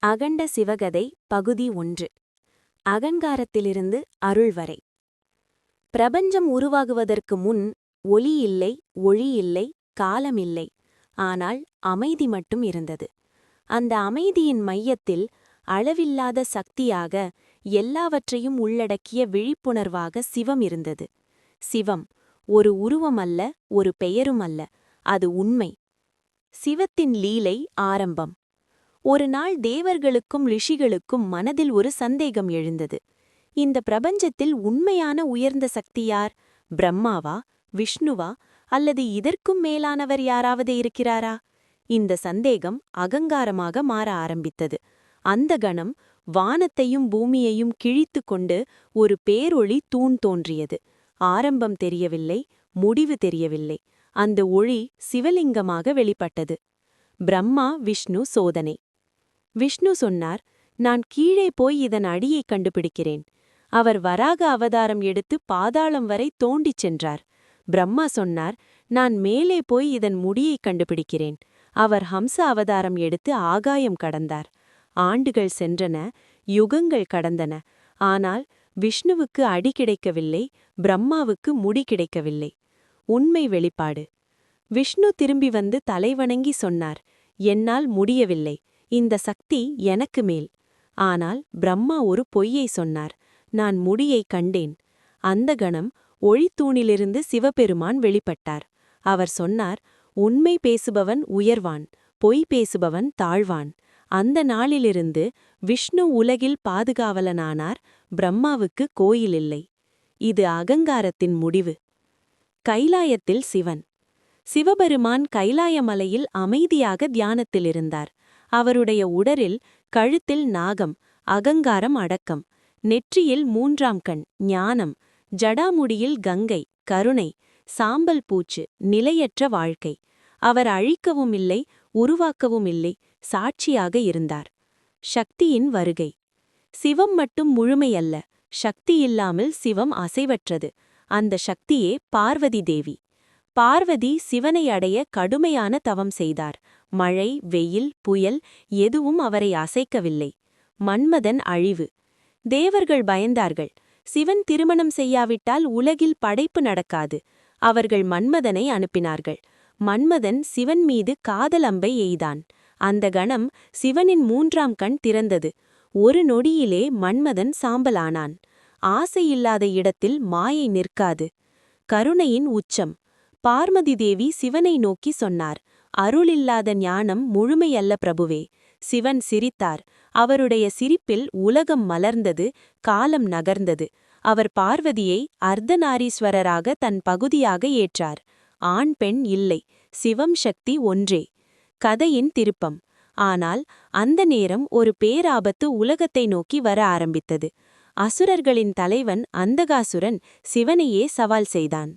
அகண்ட சிவகதை பகுதி 1. அகங்காரத்திலிருந்து அருள் வரை. பிரபஞ்சம் உருவாகுவதற்கு முன் ஒளி இல்லை, ஒளி இல்லை, காலம் இல்லை. ஆனால் அமைதி மட்டும் இருந்தது. அந்த அமைதியின் மையத்தில் அளவில்லாத சக்தியாக எல்லாவற்றையும் உள்ளடக்கிய விழிப்புணர்வாக சிவம் இருந்தது. சிவம் ஒரு உருவம் அல்ல, ஒரு பெயரும் அல்ல, அது உண்மை. சிவத்தின் லீலை ஆரம்பம். ஒரு நாள் தேவர்களுக்கும் ரிஷிகளுக்கும் மனதில் ஒரு சந்தேகம் எழுந்தது. இந்த பிரபஞ்சத்தில் உண்மையான உயர்ந்த சக்தி யார்? பிரம்மாவா, விஷ்ணுவா, அல்லது இதற்கும் மேலானவர் யாராவது இருக்கிறாரா? இந்த சந்தேகம் அகங்காரமாக மாற ஆரம்பித்தது. அந்த கணம் வானத்தையும் பூமியையும் கிழித்து கொண்டு ஒரு பேரொளி தூண் தோன்றியது. ஆரம்பம் தெரியவில்லை, முடிவு தெரியவில்லை. அந்த ஒளி சிவலிங்கமாக வெளிப்பட்டது. பிரம்மா விஷ்ணு சோதனை. விஷ்ணு சொன்னார், நான் கீழே போய் இதன் அடியை கண்டுபிடிக்கிறேன். அவர் வராக அவதாரம் எடுத்து பாதாளம் வரை தோண்டிச் சென்றார். பிரம்மா சொன்னார், நான் மேலே போய் இதன் முடியை கண்டுபிடிக்கிறேன். அவர் ஹம்ச அவதாரம் எடுத்து ஆகாயம் கடந்தார். ஆண்டுகள் சென்றன, யுகங்கள் கடந்தன. ஆனால் விஷ்ணுவுக்கு அடி கிடைக்கவில்லை, பிரம்மாவுக்கு முடி கிடைக்கவில்லை. உண்மை வெளிப்பாடு. விஷ்ணு திரும்பி வந்து தலைவணங்கி சொன்னார், என்னால் முடியவில்லை. இந்த சக்தி எனக்கு மேல். ஆனால் பிரம்மா ஒரு பொய்யை சொன்னார். நான் முடியை கண்டேன். அந்த கணம் ஒளித்தூணிலிருந்து சிவபெருமான் வெளிப்பட்டார். அவர் சொன்னார், உண்மை பேசுபவன் உயர்வான், பொய் பேசுபவன் தாழ்வான். அந்த நாளிலிருந்து விஷ்ணு உலகில் பாதுகாவலனானார். பிரம்மாவுக்கு கோயிலில்லை. இது அகங்காரத்தின் முடிவு. கைலாயத்தில் சிவன். சிவபெருமான் கைலாய மலையில் அமைதியாக தியானத்தில் இருந்தார். அவருடைய உடலில் கழுத்தில் நாகம், அகங்காரம் அடக்கம். நெற்றியில் 3ஆம் கண், ஞானம். ஜடாமுடியில் கங்கை, கருணை. சாம்பல் பூச்சு, நிலையற்ற வாழ்க்கை. அவர் அழிக்கவும் இல்லை, உருவாக்கவும் இல்லை, சாட்சியாக இருந்தார். சக்தியின் வருகை. சிவம் மட்டும் முழுமையல்ல, சக்தி இல்லாமல் சிவம் அசைவற்றது. அந்த சக்தியே பார்வதி தேவி. பார்வதி சிவனை அடைய கடுமையான தவம் செய்தார். மழை, வெயில், புயல் எதுவும் அவரை அசைக்கவில்லை. மன்மதன் அழிவு. தேவர்கள் பயந்தார்கள். சிவன் திருமணம் செய்யாவிட்டால் உலகில் படைப்பு நடக்காது. அவர்கள் மன்மதனை அனுப்பினார்கள். மன்மதன் சிவன் மீது காதல் அம்பை எய்தான். அந்த கணம் சிவனின் 3ஆம் கண் திறந்தது. ஒரு நொடியிலே மன்மதன் சாம்பலானான். ஆசையில்லாத இடத்தில் மாயை நிற்காது. கருணையின் உச்சம். பார்வதி தேவி சிவனை நோக்கி சொன்னார், அருளில்லாத ஞானம் முழுமையல்ல பிரபுவே. சிவன் சிரித்தார். அவருடைய சிரிப்பில் உலகம் மலர்ந்தது, காலம் நகர்ந்தது. அவர் பார்வதியை அர்த்தநாரீஸ்வரராக தன் பகுதியாக ஏற்றார். ஆண் பெண் இல்லை, சிவம் சக்தி ஒன்றே. கதையின் திருப்பம். ஆனால் அந்த நேரம் ஒரு பேராபத்து உலகத்தை நோக்கி வர ஆரம்பித்தது. அசுரர்களின் தலைவன் அந்தகாசுரன் சிவனையே சவால் செய்தான்.